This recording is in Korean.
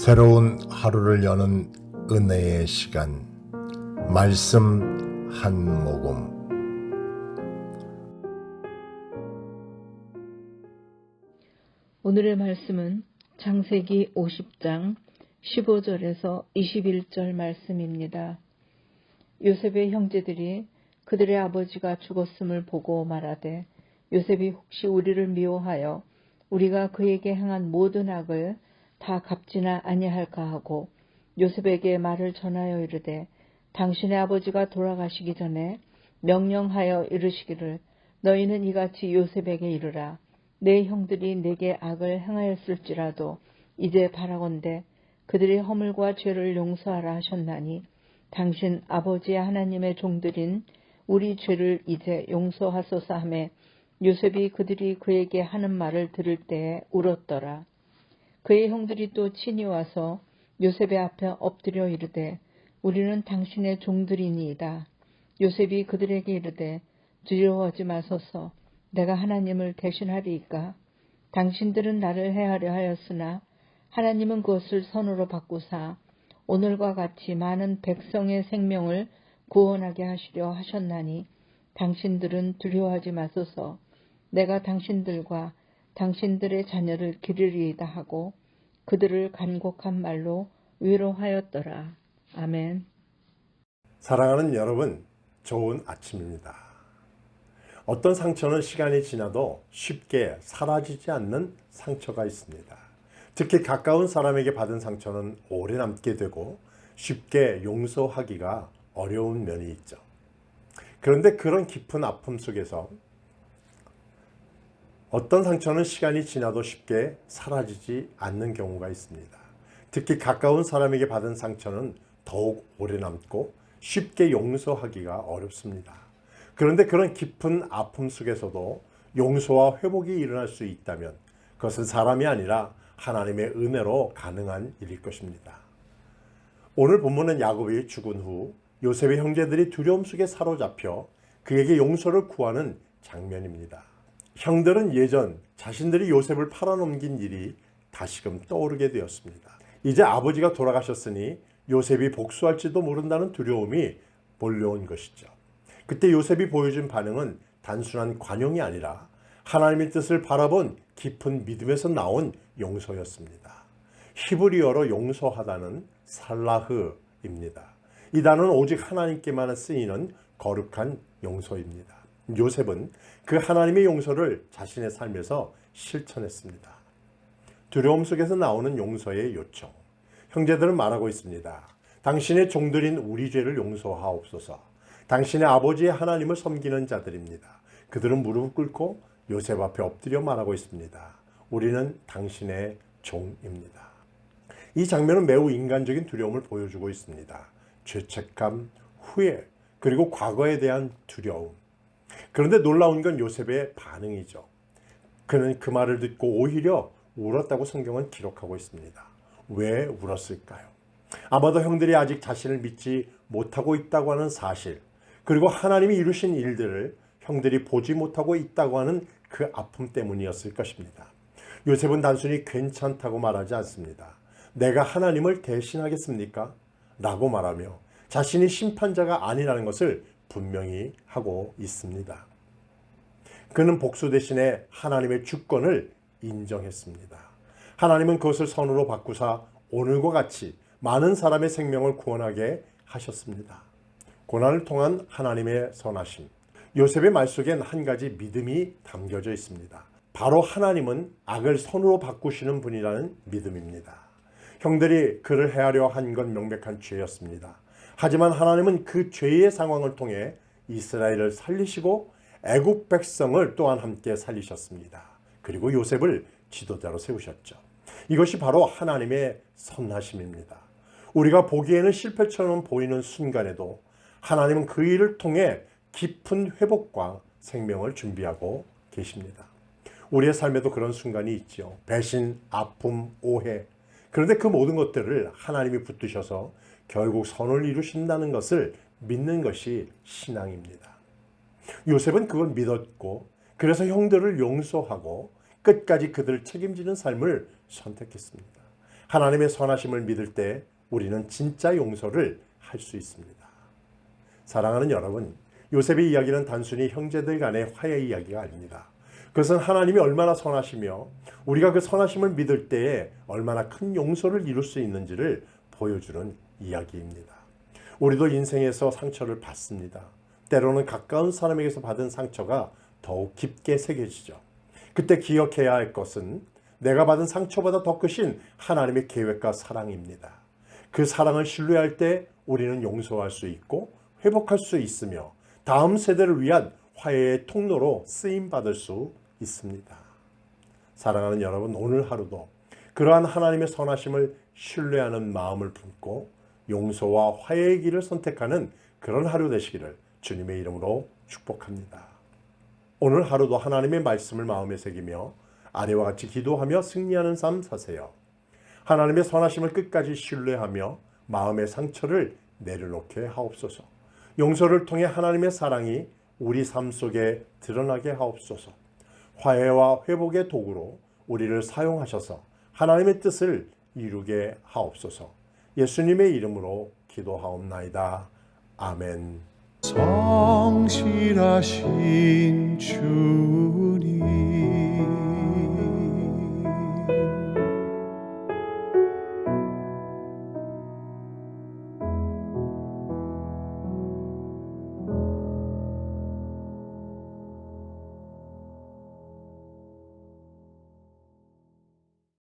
새로운 하루를 여는 은혜의 시간, 말씀 한 모금. 오늘의 말씀은 창세기 50장 15절에서 21절 말씀입니다. 요셉의 형제들이 그들의 아버지가 죽었음을 보고 말하되, 요셉이 혹시 우리를 미워하여 우리가 그에게 행한 모든 악을 다 갚지나 아니할까 하고 요셉에게 말을 전하여 이르되, 당신의 아버지가 돌아가시기 전에 명령하여 이르시기를, 너희는 이같이 요셉에게 이르라. 내 형들이 내게 악을 행하였을지라도 이제 바라건대 그들의 허물과 죄를 용서하라 하셨나니, 당신 아버지의 하나님의 종들인 우리 죄를 이제 용서하소서 하매, 요셉이 그들이 그에게 하는 말을 들을 때에 울었더라. 그의 형들이 또 친히 와서 요셉의 앞에 엎드려 이르되, 우리는 당신의 종들이니이다. 요셉이 그들에게 이르되, 두려워하지 마소서. 내가 하나님을 대신하리이까? 당신들은 나를 해하려 하였으나 하나님은 그것을 선으로 바꾸사 오늘과 같이 많은 백성의 생명을 구원하게 하시려 하셨나니, 당신들은 두려워하지 마소서. 내가 당신들과 당신들의 자녀를 기르리이다 하고 그들을 간곡한 말로 위로하였더라. 아멘. 사랑하는 여러분, 좋은 아침입니다. 어떤 상처는 시간이 지나도 쉽게 사라지지 않는 상처가 있습니다. 특히 가까운 사람에게 받은 상처는 오래 남게 되고 쉽게 용서하기가 어려운 면이 있죠. 그런데 그런 깊은 아픔 속에서 어떤 상처는 시간이 지나도 쉽게 사라지지 않는 경우가 있습니다. 특히 가까운 사람에게 받은 상처는 더욱 오래 남고 쉽게 용서하기가 어렵습니다. 그런데 그런 깊은 아픔 속에서도 용서와 회복이 일어날 수 있다면 그것은 사람이 아니라 하나님의 은혜로 가능한 일일 것입니다. 오늘 본문은 야곱이 죽은 후 요셉의 형제들이 두려움 속에 사로잡혀 그에게 용서를 구하는 장면입니다. 형들은 예전 자신들이 요셉을 팔아넘긴 일이 다시금 떠오르게 되었습니다. 이제 아버지가 돌아가셨으니 요셉이 복수할지도 모른다는 두려움이 몰려온 것이죠. 그때 요셉이 보여준 반응은 단순한 관용이 아니라 하나님의 뜻을 바라본 깊은 믿음에서 나온 용서였습니다. 히브리어로 용서하다는 살라흐입니다. 이 단어는 오직 하나님께만 쓰이는 거룩한 용서입니다. 요셉은 그 하나님의 용서를 자신의 삶에서 실천했습니다. 두려움 속에서 나오는 용서의 요청. 형제들은 말하고 있습니다. 당신의 종들인 우리 죄를 용서하옵소서. 당신의 아버지의 하나님을 섬기는 자들입니다. 그들은 무릎 꿇고 요셉 앞에 엎드려 말하고 있습니다. 우리는 당신의 종입니다. 이 장면은 매우 인간적인 두려움을 보여주고 있습니다. 죄책감, 후회, 그리고 과거에 대한 두려움. 그런데 놀라운 건 요셉의 반응이죠. 그는 그 말을 듣고 오히려 울었다고 성경은 기록하고 있습니다. 왜 울었을까요? 아마도 형들이 아직 자신을 믿지 못하고 있다고 하는 사실, 그리고 하나님이 이루신 일들을 형들이 보지 못하고 있다고 하는 그 아픔 때문이었을 것입니다. 요셉은 단순히 괜찮다고 말하지 않습니다. 내가 하나님을 대신하겠습니까? 라고 말하며 자신이 심판자가 아니라는 것을 분명히 하고 있습니다. 그는 복수 대신에 하나님의 주권을 인정했습니다. 하나님은 그것을 선으로 바꾸사 오늘과 같이 많은 사람의 생명을 구원하게 하셨습니다. 고난을 통한 하나님의 선하심. 요셉의 말 속엔 한 가지 믿음이 담겨져 있습니다. 바로 하나님은 악을 선으로 바꾸시는 분이라는 믿음입니다. 형들이 그를 해하려 한 건 명백한 죄였습니다. 하지만 하나님은 그 죄의 상황을 통해 이스라엘을 살리시고 애국 백성을 또한 함께 살리셨습니다. 그리고 요셉을 지도자로 세우셨죠. 이것이 바로 하나님의 선하심입니다. 우리가 보기에는 실패처럼 보이는 순간에도 하나님은 그 일을 통해 깊은 회복과 생명을 준비하고 계십니다. 우리의 삶에도 그런 순간이 있죠. 배신, 아픔, 오해. 그런데 그 모든 것들을 하나님이 붙드셔서 결국 선을 이루신다는 것을 믿는 것이 신앙입니다. 요셉은 그걸 믿었고 그래서 형들을 용서하고 끝까지 그들을 책임지는 삶을 선택했습니다. 하나님의 선하심을 믿을 때 우리는 진짜 용서를 할 수 있습니다. 사랑하는 여러분, 요셉의 이야기는 단순히 형제들 간의 화해 이야기가 아닙니다. 그것은 하나님이 얼마나 선하시며 우리가 그 선하심을 믿을 때에 얼마나 큰 용서를 이룰 수 있는지를 보여주는 이야기입니다. 우리도 인생에서 상처를 받습니다. 때로는 가까운 사람에게서 받은 상처가 더욱 깊게 새겨지죠. 그때 기억해야 할 것은 내가 받은 상처보다 더 크신 하나님의 계획과 사랑입니다. 그 사랑을 신뢰할 때 우리는 용서할 수 있고 회복할 수 있으며 다음 세대를 위한 화해의 통로로 쓰임받을 수 있습니다. 사랑하는 여러분, 오늘 하루도 그러한 하나님의 선하심을 신뢰하는 마음을 품고 용서와 화해의 길을 선택하는 그런 하루 되시기를 주님의 이름으로 축복합니다. 오늘 하루도 하나님의 말씀을 마음에 새기며 아내와 같이 기도하며 승리하는 삶 사세요. 하나님의 선하심을 끝까지 신뢰하며 마음의 상처를 내려놓게 하옵소서. 용서를 통해 하나님의 사랑이 우리 삶 속에 드러나게 하옵소서. 화해와 회복의 도구로 우리를 사용하셔서 하나님의 뜻을 이루게 하옵소서. 예수님의 이름으로 기도하옵나이다. 아멘. 성실하신 주님